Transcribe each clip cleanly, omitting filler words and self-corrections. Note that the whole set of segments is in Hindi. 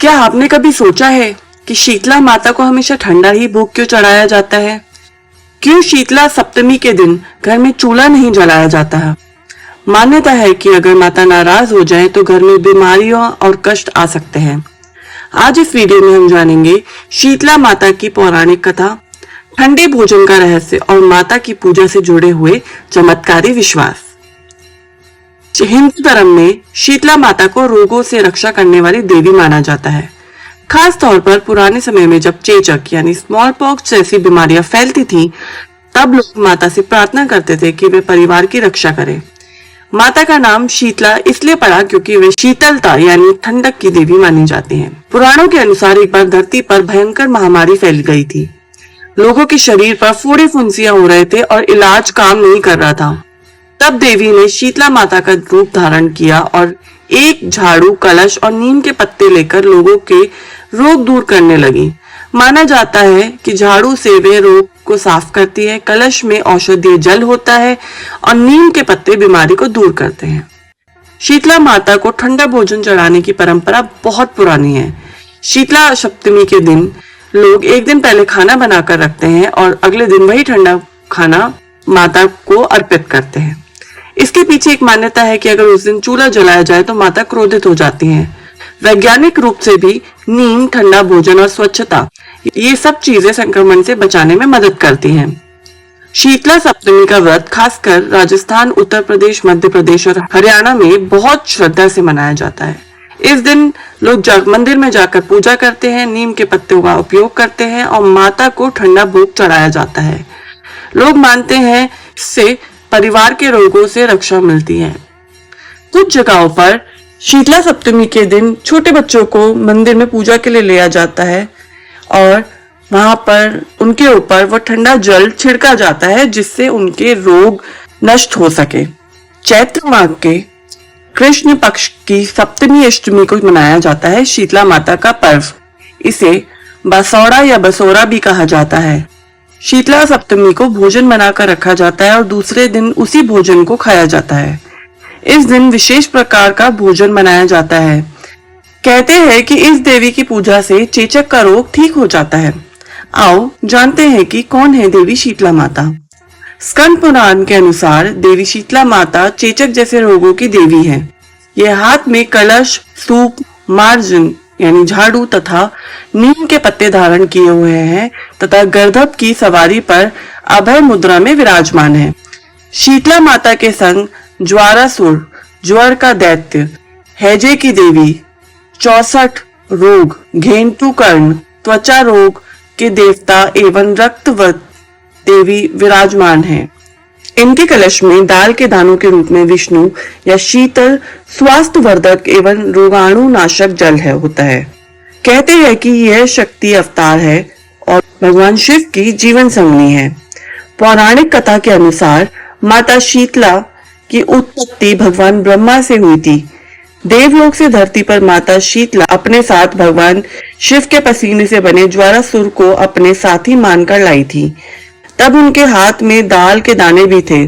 क्या आपने कभी सोचा है कि शीतला माता को हमेशा ठंडा ही भोग क्यों चढ़ाया जाता है? क्यों शीतला सप्तमी के दिन घर में चूल्हा नहीं जलाया जाता है? मान्यता है कि अगर माता नाराज हो जाए तो घर में बीमारियां और कष्ट आ सकते हैं। आज इस वीडियो में हम जानेंगे शीतला माता की पौराणिक कथा, ठंडे भोजन का रहस्य और माता की पूजा से जुड़े हुए चमत्कारी विश्वास। हिंदू धर्म में शीतला माता को रोगों से रक्षा करने वाली देवी माना जाता है। खास तौर पर पुराने समय में जब चेचक यानी स्मॉल पॉक्स जैसी बीमारियां फैलती थीं, तब लोग माता से प्रार्थना करते थे कि वे परिवार की रक्षा करें। माता का नाम शीतला इसलिए पड़ा क्योंकि वे शीतलता यानी ठंडक की देवी मानी जाती हैं। पुराणों के अनुसार एक बार धरती पर भयंकर महामारी फैल गई थी। लोगों के शरीर पर फोड़े फुंसियां हो रहे थे और इलाज काम नहीं कर रहा था। तब देवी ने शीतला माता का रूप धारण किया और एक झाड़ू, कलश और नीम के पत्ते लेकर लोगों के रोग दूर करने लगी। माना जाता है कि झाड़ू से वे रोग को साफ करती है, कलश में औषधीय जल होता है और नीम के पत्ते बीमारी को दूर करते हैं। शीतला माता को ठंडा भोजन चढ़ाने की परंपरा बहुत पुरानी है। शीतला सप्तमी के दिन लोग एक दिन पहले खाना बनाकर रखते हैं और अगले दिन वही ठंडा खाना माता को अर्पित करते हैं। इसके पीछे एक मान्यता है कि अगर उस दिन चूल्हा जलाया जाए तो माता क्रोधित हो जाती हैं। वैज्ञानिक रूप से भी नीम, ठंडा भोजन और स्वच्छता, ये सब चीजें संक्रमण से बचाने में मदद करती हैं। शीतला सप्तमी का व्रत खासकर राजस्थान, उत्तर प्रदेश, मध्य प्रदेश और हरियाणा में बहुत श्रद्धा से मनाया जाता है। इस दिन लोग मंदिर में जाकर पूजा करते हैं, नीम के पत्तों का उपयोग करते हैं और माता को ठंडा भोग चढ़ाया जाता है। लोग मानते हैं इससे परिवार के रोगों से रक्षा मिलती है। कुछ जगहों पर शीतला सप्तमी के दिन छोटे बच्चों को मंदिर में पूजा के लिए लिया जाता है और वहां पर उनके ऊपर वो ठंडा जल छिड़का जाता है जिससे उनके रोग नष्ट हो सके। चैत्र माह के कृष्ण पक्ष की सप्तमी अष्टमी को मनाया जाता है शीतला माता का पर्व। इसे बसौड़ा या बसोरा भी कहा जाता है। शीतला सप्तमी को भोजन बनाकर रखा जाता है और दूसरे दिन उसी भोजन को खाया जाता है। इस दिन विशेष प्रकार का भोजन बनाया जाता है। कहते हैं कि इस देवी की पूजा से चेचक का रोग ठीक हो जाता है। आओ जानते हैं कि कौन है देवी शीतला माता। स्कंद पुराण के अनुसार देवी शीतला माता चेचक जैसे रोगों की देवी है। यह हाथ में कलश, सूप, मार्जन यानी झाड़ू तथा नीम के पत्ते धारण किए हुए हैं तथा गर्दभ की सवारी पर अभय मुद्रा में विराजमान है। शीतला माता के संग ज्वारासुर, ज्वर का दैत्य, हैजे की देवी, 64 रोग, घेंटू कर्ण, त्वचा रोग के देवता एवं रक्तवत देवी विराजमान है। इनके कलश में दाल के दानों के रूप में विष्णु या शीतल, स्वास्थ्य वर्धक एवं रोगाणु नाशक जल होता है। कहते हैं कि यह शक्ति अवतार है और भगवान शिव की जीवन संगनी है। पौराणिक कथा के अनुसार माता शीतला की उत्पत्ति भगवान ब्रह्मा से हुई थी। देवलोक से धरती पर माता शीतला अपने साथ भगवान शिव के पसीने से बने ज्वारासुर को अपने साथी मानकर लाई थी। तब उनके हाथ में दाल के दाने भी थे।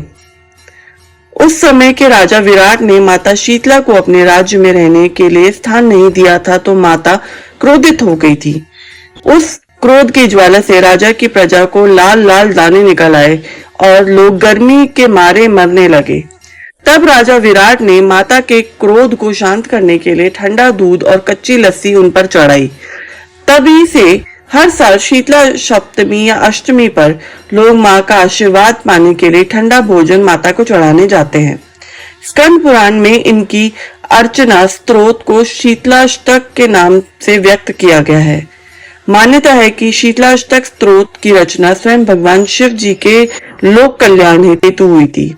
उस समय के राजा विराट ने माता शीतला को अपने राज्य में रहने के लिए स्थान नहीं दिया था तो माता क्रोधित हो गई थी। उस क्रोध की ज्वाला से राजा की प्रजा को लाल लाल दाने निकल आए और लोग गर्मी के मारे मरने लगे। तब राजा विराट ने माता के क्रोध को शांत करने के लिए ठंडा दूध और कच्ची लस्सी उन पर चढ़ाई। तभी से हर साल शीतला सप्तमी या अष्टमी पर लोग माँ का आशीर्वाद पाने के लिए ठंडा भोजन माता को चढ़ाने जाते हैं। स्कंद पुराण में इनकी अर्चना स्त्रोत को शीतलाष्टक के नाम से व्यक्त किया गया है। मान्यता है कि शीतलाष्टक स्त्रोत की रचना स्वयं भगवान शिव जी के लोक कल्याण हेतु हुई थी।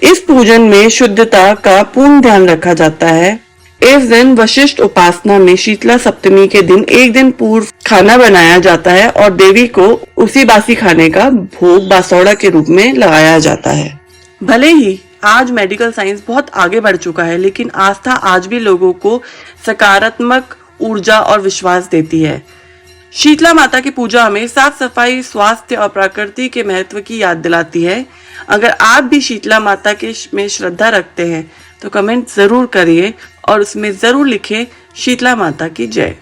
इस पूजन में शुद्धता का पूर्ण ध्यान रखा जाता है। इस दिन वशिष्ठ उपासना में शीतला सप्तमी के दिन एक दिन पूर्व खाना बनाया जाता है और देवी को उसी बासी खाने का भोग बासौड़ा के रूप में लगाया जाता है। भले ही आज मेडिकल साइंस बहुत आगे बढ़ चुका है, लेकिन आस्था आज भी लोगों को सकारात्मक ऊर्जा और विश्वास देती है। शीतला माता की पूजा हमें साफ सफाई, स्वास्थ्य और प्रकृति के महत्व की याद दिलाती है। अगर आप भी शीतला माता के में श्रद्धा रखते हैं तो कमेंट जरूर करिए और उसमें जरूर लिखें शीतला माता की जय।